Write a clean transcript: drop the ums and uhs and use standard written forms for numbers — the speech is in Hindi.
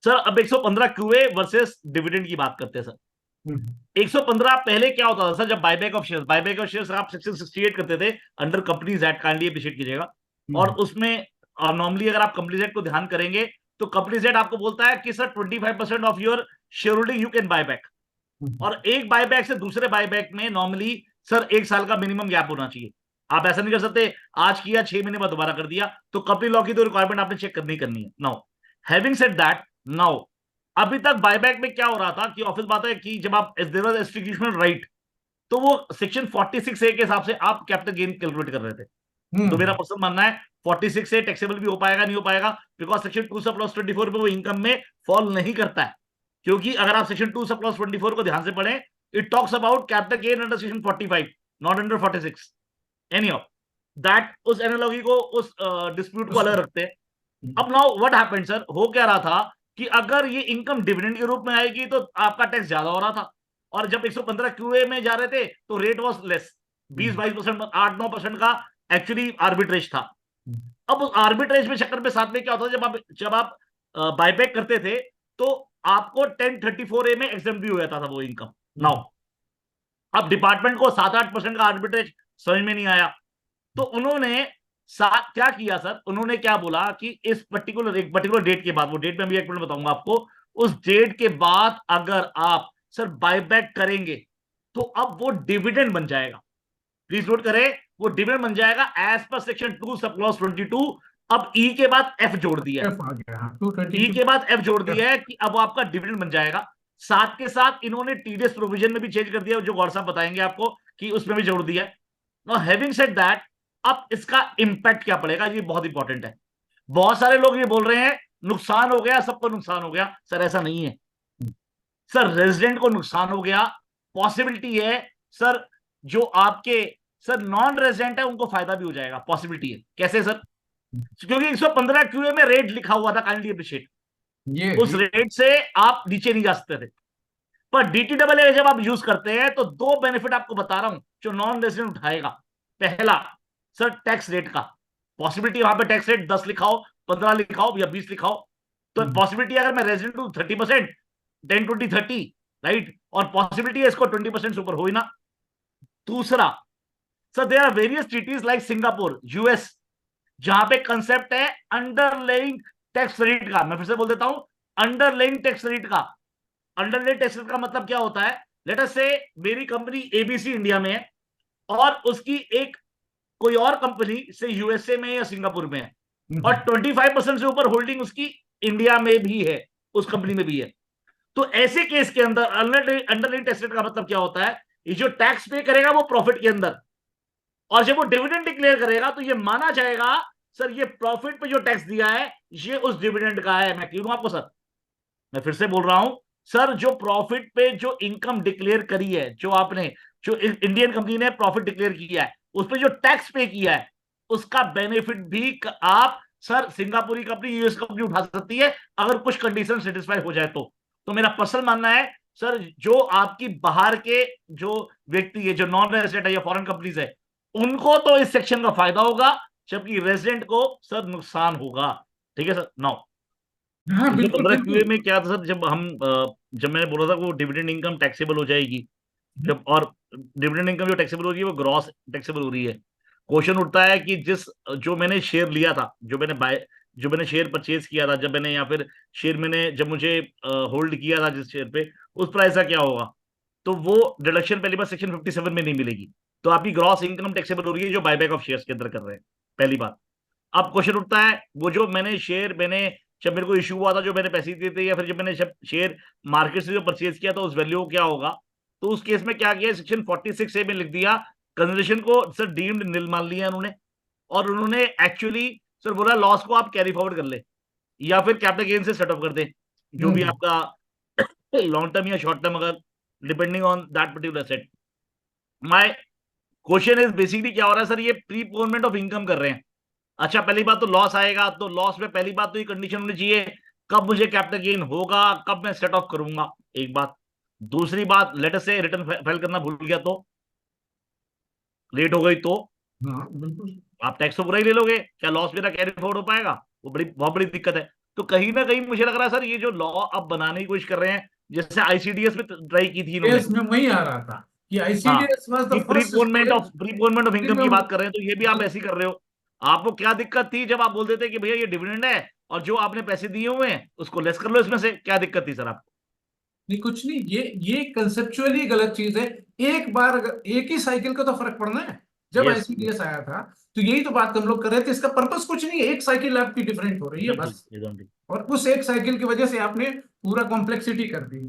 सर अब 115 क्यूए वर्सेस डिविडेंड की बात करते हैं सर। 115 पहले क्या होता था सर, जब बायबैक ऑफ शेयर्स आप सेक्शन 68 करते थे under companies act, kindly appreciate कीजिएगा। और उसमें नॉर्मली अगर आप कंपनीज एक्ट को ध्यान करेंगे तो कंपनीज एक्ट आपको बोलता है कि sir 25% of your share holding you can buy back. और एक बायबैक से दूसरे बायबैक में नॉर्मली सर 1 साल का मिनिमम गैप होना चाहिए। आप ऐसा नहीं कर सकते आज किया 6 महीने बाद दोबारा कर दिया, तो कंपनी लॉ की तो रिक्वायरमेंट आपने चेक करनी करनी है। Now having said that, now अभी तक बायबैक में क्या हो रहा था कि ऑफिस बात है कि जब आप देयर वाज एस्टिट्यूशनल राइट, तो वो सेक्शन 46A के हिसाब से आप कैपिटल गेन कैलकुलेट कर रहे थे। तो मेरा पर्सनल मानना है 46A टैक्सेबल भी हो पाएगा नहीं हो पाएगा, बिकॉज सेक्शन 2 सब 24 पे वो इनकम में फॉल नहीं करता है। क्योंकि अगर आप सेक्शन 2 सब 24 को ध्यान से पढ़ें, it talks about capital gain under section 45, not under 46। Any of that, उस एनालॉजी को, उस डिस्प्यूट को अलग रखते हैं। अब नाउ व्हाट हैपेंड सर, हो क्या रहा था कि अगर ये इनकम डिविडेंड के रूप में आएगी तो आपका टैक्स ज्यादा हो रहा था, और जब 115 क्यूए में जा रहे थे तो रेट वॉज लेस, 20-22%, 8-9% का एक्चुअली आर्बिट्रेज था। अब उस आर्बिट्रेज में चक्कर में साथ में क्या होता था, जब आप बायबैक करते थे तो आपको 1034A में एग्जाम्प्ट भी हो जाता था वो इनकम। नाउ अब डिपार्टमेंट को 7-8% का आर्बिट्रेज समझ में नहीं आया, तो उन्होंने क्या किया सर, उन्होंने क्या बोला कि एक पर्टिकुलर डेट के बाद, वो डेट में भी एक मिनट बताऊंगा आपको, उस डेट के बाद अगर आप सर बायबैक करेंगे तो अब वो डिविडेंड बन जाएगा। प्लीज नोट करें, वो डिविडेंड बन जाएगा as per section 2 sub clause 22। अब ई के बाद एफ जोड़ दिया है, एफ आ गया, ई 222 के बाद एफ जोड़ दिया है कि अब वो आपका डिविडेंड बन जाएगा। साथ के साथ इन्होंने टीडीएस प्रोविजन में भी चेंज कर दिया, जो गौर साहब बताएंगे आपको, कि उसमें भी जोड़ दिया है। नाउ हैविंग सेड दैट, अब इसका इंपैक्ट क्या पड़ेगा, ये बहुत इंपॉर्टेंट है। बहुत सारे लोग ये बोल रहे हैं नुकसान हो गया, सबको नुकसान हो गया। सर ऐसा नहीं है सर, रेजिडेंट को नुकसान हो गया, पॉसिबिलिटी है सर जो आपके सर नॉन रेजिडेंट है उनको फायदा भी हो जाएगा, पॉसिबिलिटी है। कैसे सर, क्योंकि 115 क्यूए में रेट लिखा हुआ था, काइंडली अप्रिशिएट, उस ये रेट से आप नीचे नहीं जा सकते थे। पर DTAA जब आप यूज करते हैं तो दो बेनिफिट आपको बता रहा हूं जो नॉन रेजिडेंट उठाएगा। पहला सर टैक्स रेट का, पॉसिबिलिटी वहां पे टैक्स रेट 10 लिखाओ, 15 लिखाओ या 20 लिखाओ, तो पॉसिबिलिटी अगर मैं रेजिडेंट हूं 30%, 10-20-30, राइट, और पॉसिबिलिटी है इसको 20% से ऊपर हो ही ना। दूसरा sir, there are various treaties like Singapore, US, जहां पे कंसेप्ट है अंडरलेइंग टैक्स रेट का। मैं फिर से बोल देता हूं, अंडरलेइंग टैक्स रेट का। अंडरलेइंग टैक्स रेट का मतलब क्या होता है, लेट अस से मेरी कंपनी एबीसी इंडिया में है और उसकी एक कोई और कंपनी से यूएसए में या सिंगापुर में है, और 25% से ऊपर होल्डिंग उसकी इंडिया में भी है, उस कंपनी में भी है। तो ऐसे केस के अंदर अंडरलाइन टैक्स रेट का मतलब क्या होता है, ये जो टैक्स पे करेगा वो प्रॉफिट के अंदर, और जब वो डिविडेंड डिक्लेयर करेगा तो ये माना जाएगा सर ये प्रॉफिट पे जो टैक्स दिया है ये उस डिविडेंड का है। मैं क्लियर हूं आपको सर, मैं फिर से बोल रहा हूं सर, जो प्रॉफिट पे जो इनकम डिक्लेयर करी है, जो आपने, जो इंडियन कंपनी ने प्रॉफिट डिक्लेयर किया है, उस पर जो टैक्स पे किया है उसका बेनिफिट भी आप सर सिंगापुरी कंपनी, यूएस कंपनी उठा सकती है अगर कुछ कंडीशन सेटिस्फाई हो जाए तो मेरा पर्सनल मानना है सर, जो आपकी बाहर के जो व्यक्ति है, जो नॉन रेजिडेंट है या फॉरेन कंपनीज है, उनको तो इस सेक्शन का फायदा होगा, जबकि रेजिडेंट को सर नुकसान होगा। ठीक है सर। नाउ हाँ, बिल्कुल 115 क्यूए बिल्कुल। में क्या था सर, जब मैंने बोला था कि वो डिविडेंड इनकम टैक्सेबल हो जाएगी, जब, और डिविडेंड इनकम जो टैक्सेबल हो रही है वो ग्रॉस टैक्सेबल हो रही है। क्वेश्चन उठता है कि जो मैंने शेयर लिया था, जो मैंने शेयर परचेज किया था, जब मैंने, या फिर शेयर मैंने जब मुझे होल्ड किया था जिस शेयर पे, उस प्राइस का क्या होगा। तो वो डिडक्शन पहली बार सेक्शन 57 में नहीं मिलेगी, तो आपकी ग्रॉस इनकम टैक्सेबल हो रही है जो बायबैक ऑफ शेयर्स के अंदर कर रहे हैं, पहली बात। अब क्वेश्चन उठता है, वो जो मैंने जब मेरे को इश्यू हुआ था, जो मैंने पैसे दिए थे, या फिर जब मैंने शेयर मार्केट से जो परचेज किया था, उस वैल्यू को क्या होगा। तो उस केस में क्या किया, सेक्शन 46A में लिख दिया, कंजर्वेशन को सर डीम्ड निल मान लिया उन्होंने, और उन्होंने एक्चुअली सर बोला लॉस को आप कैरी फॉरवर्ड कर ले, या फिर कैपिटल गेन से सेट ऑफ कर दे, जो भी आपका लॉन्ग टर्म या शॉर्ट टर्म, अगर depending on that particular set. My question is basically क्या हो रहा है सर, ये प्रीपोनमेंट ऑफ इनकम कर रहे हैं। अच्छा, पहली बात तो लॉस आएगा, तो लॉस में पहली बात तो ये कंडीशन होनी चाहिए कब मुझे कैपिटल गेन होगा, कब मैं सेट ऑफ करूंगा, एक बात। दूसरी बात, लेटर से रिटर्न फाइल करना भूल गया तो, लेट हो गई तो हाँ बिल्कुल। आप टैक्स तो पूरा ही ले लोगे, क्या लॉस मेरा कैरी फॉरवर्ड हो पाएगा, वो बहुत बड़ी दिक्कत है। तो कहीं ना कहीं मुझे लग रहा है सर, ये जो लॉ अब बनाने की कोशिश कर रहे हैं, जैसे आईसीडीएस में ट्राई की थी इन्होंने, केस में वही आ रहा था कि हाँ, आईसीडीएस वाज द कि फर्स्ट प्रीपोनमेंट ऑफ इनकम की स्टेप। बात कर रहे हैं, तो ये भी आप ऐसे ही कर रहे हो। आपको क्या दिक्कत थी जब आप बोल देते कि भैया ये डिविडेंड है और जो आपने पैसे दिए हुए हैं उसको लेस कर लो इसमें से, क्या दिक्कत थी सर आपको? नहीं कुछ नहीं, ये कंसेप्चुअली गलत चीज है। एक बार एक ही साइकिल का तो फर्क पड़ना है। जब यस, आईसीडीएस आया था तो यही तो बात हम लोग कर रहे थे, इसका पर्पस कुछ नहीं है, एक साइकिल आपकी डिफरेंट हो रही है एकदम ठीक, बस। एकदम ठीक। और उस एक साइकिल की वजह से आपने पूरा कॉम्प्लेक्सिटी कर दी।